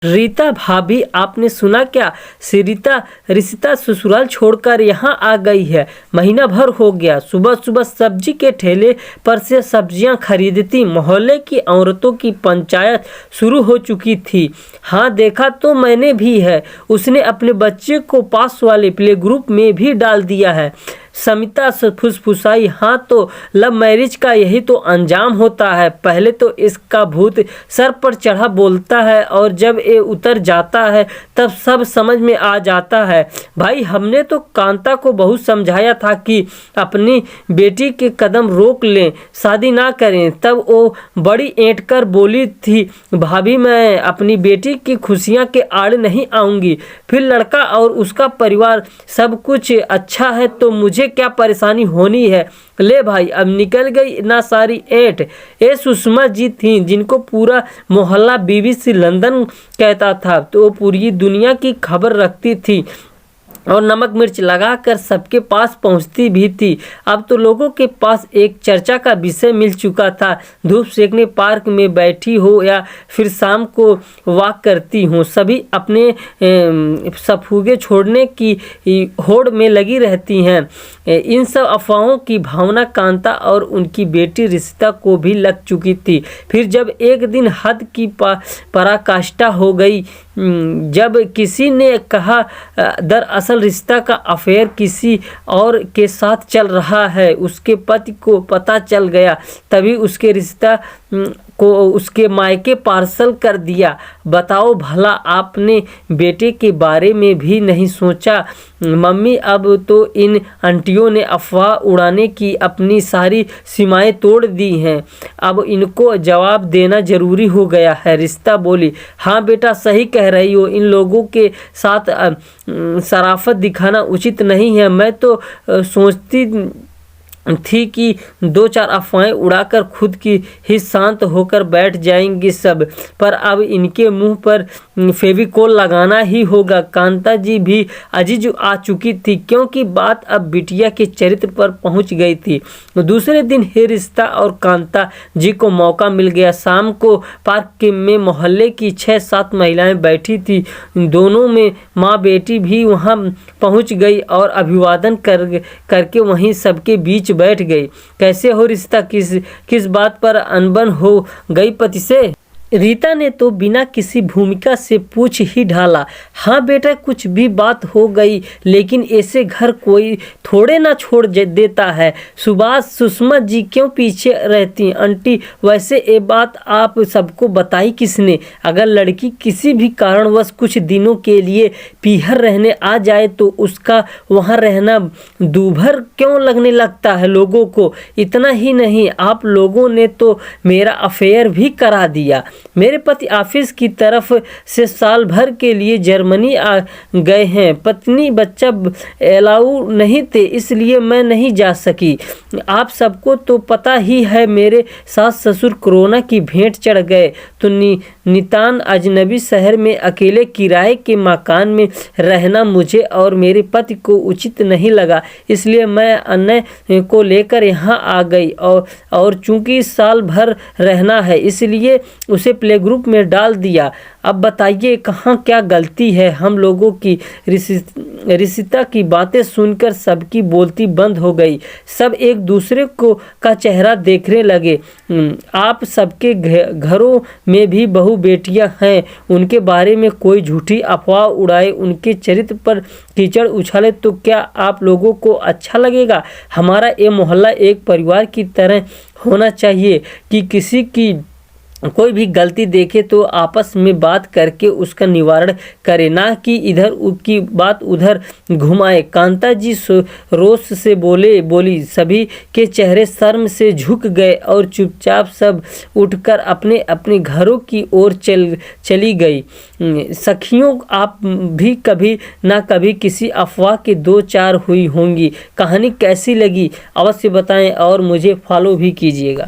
रीता भाभी, आपने सुना क्या? श्रीता रिश्ता ससुराल छोड़कर यहाँ आ गई है। महीना भर हो गया। सुबह सुबह सब्जी के ठेले पर से सब्जियां खरीदती। मोहल्ले की औरतों की पंचायत शुरू हो चुकी थी। हाँ, देखा तो मैंने भी है। उसने अपने बच्चे को पास वाले प्ले ग्रुप में भी डाल दिया है। समिता फुसफुसाई, हाँ तो लव मैरिज का यही तो अंजाम होता है। पहले तो इसका भूत सर पर चढ़ा बोलता है और जब ये उतर जाता है तब सब समझ में आ जाता है। भाई, हमने तो कांता को बहुत समझाया था कि अपनी बेटी के कदम रोक लें, शादी ना करें। तब वो बड़ी ऐंठ कर बोली थी, भाभी मैं अपनी बेटी की खुशियाँ के आड़ नहीं आऊँगी। फिर लड़का और उसका परिवार सब कुछ अच्छा है तो मुझे क्या परेशानी होनी है। ले भाई, अब निकल गई ना सारी ऐंठ। ये सुषमा जी थी जिनको पूरा मोहल्ला BBC लंदन कहता था, तो वो पूरी दुनिया की खबर रखती थी और नमक मिर्च लगाकर सबके पास पहुंचती भी थी। अब तो लोगों के पास एक चर्चा का विषय मिल चुका था। धूप सेकने पार्क में बैठी हो या फिर शाम को वॉक करती हो, सभी अपने सफुगे छोड़ने की होड़ में लगी रहती हैं। इन सब अफवाहों की भावना कांता और उनकी बेटी रिश्ता को भी लग चुकी थी। फिर जब एक दिन हद की पराकाष्ठा हो गई, जब किसी ने कहा दरअसल रिश्ता का अफेयर किसी और के साथ चल रहा है, उसके पति को पता चल गया, तभी उसके रिश्ता को उसके मायके पार्सल कर दिया। बताओ भला, आपने बेटे के बारे में भी नहीं सोचा? मम्मी, अब तो इन आंटियों ने अफवाह उड़ाने की अपनी सारी सीमाएं तोड़ दी हैं। अब इनको जवाब देना जरूरी हो गया है। रिश्ता बोली, हाँ बेटा, सही कह रही हो। इन लोगों के साथ शराफत दिखाना उचित नहीं है। मैं तो सोचती थी कि दो चार अफवाहें उड़ाकर खुद की ही शांत होकर बैठ जाएंगी सब, पर अब इनके मुंह पर फेविकोल लगाना ही होगा। कांता जी भी अजीज आ चुकी थी क्योंकि बात अब बिटिया के चरित्र पर पहुंच गई थी। दूसरे दिन ही रिश्ता और कांता जी को मौका मिल गया। शाम को पार्क में मोहल्ले की 6-7 महिलाएं बैठी थी। दोनों में माँ बेटी भी वहां पहुंच गई और अभिवादन करके वहीं सबके बीच बैठ गई। कैसे हो रिश्ता? किस बात पर अनबन हो गई पति से? रीता ने तो बिना किसी भूमिका से पूछ ही डाला। हाँ बेटा, कुछ भी बात हो गई, लेकिन ऐसे घर कोई थोड़े ना छोड़ देता है। सुषमा जी क्यों पीछे रहती? आंटी, वैसे ये बात आप सबको बताई किसने? अगर लड़की किसी भी कारणवश कुछ दिनों के लिए पीहर रहने आ जाए तो उसका वहाँ रहना दूभर क्यों लगने लगता है लोगों को? इतना ही नहीं, आप लोगों ने तो मेरा अफेयर भी करा दिया। मेरे पति ऑफिस की तरफ से साल भर के लिए जर्मनी आ गए हैं। पत्नी बच्चा अलाउ नहीं थे, इसलिए मैं नहीं जा सकी। आप सबको तो पता ही है, मेरे सास ससुर कोरोना की भेंट चढ़ गए तो नितान अजनबी शहर में अकेले किराए के मकान में रहना मुझे और मेरे पति को उचित नहीं लगा, इसलिए मैं अन्य को लेकर यहाँ आ गई। और चूंकि साल भर रहना है, इसलिए उसे प्ले ग्रुप में डाल दिया। अब बताइए कहाँ क्या गलती है हम लोगों की? रिश्ता की बातें सुनकर सबकी बोलती बंद हो गई। सब एक दूसरे को का चेहरा देखने लगे। आप सबके घरों में भी बहू बेटियां हैं, उनके बारे में कोई झूठी अफवाह उड़ाए, उनके चरित्र पर कीचड़ उछाले तो क्या आप लोगों को अच्छा लगेगा? हमारा ये मोहल्ला एक परिवार की तरह होना चाहिए कि किसी की कोई भी गलती देखे तो आपस में बात करके उसका निवारण करे, ना कि इधर की बात उधर घुमाए। कांता जी रोष से बोली। सभी के चेहरे शर्म से झुक गए और चुपचाप सब उठकर अपने अपने घरों की ओर चली गई। सखियों, आप भी कभी ना कभी किसी अफवाह के 2-4 हुई होंगी। कहानी कैसी लगी अवश्य बताएं और मुझे फॉलो भी कीजिएगा।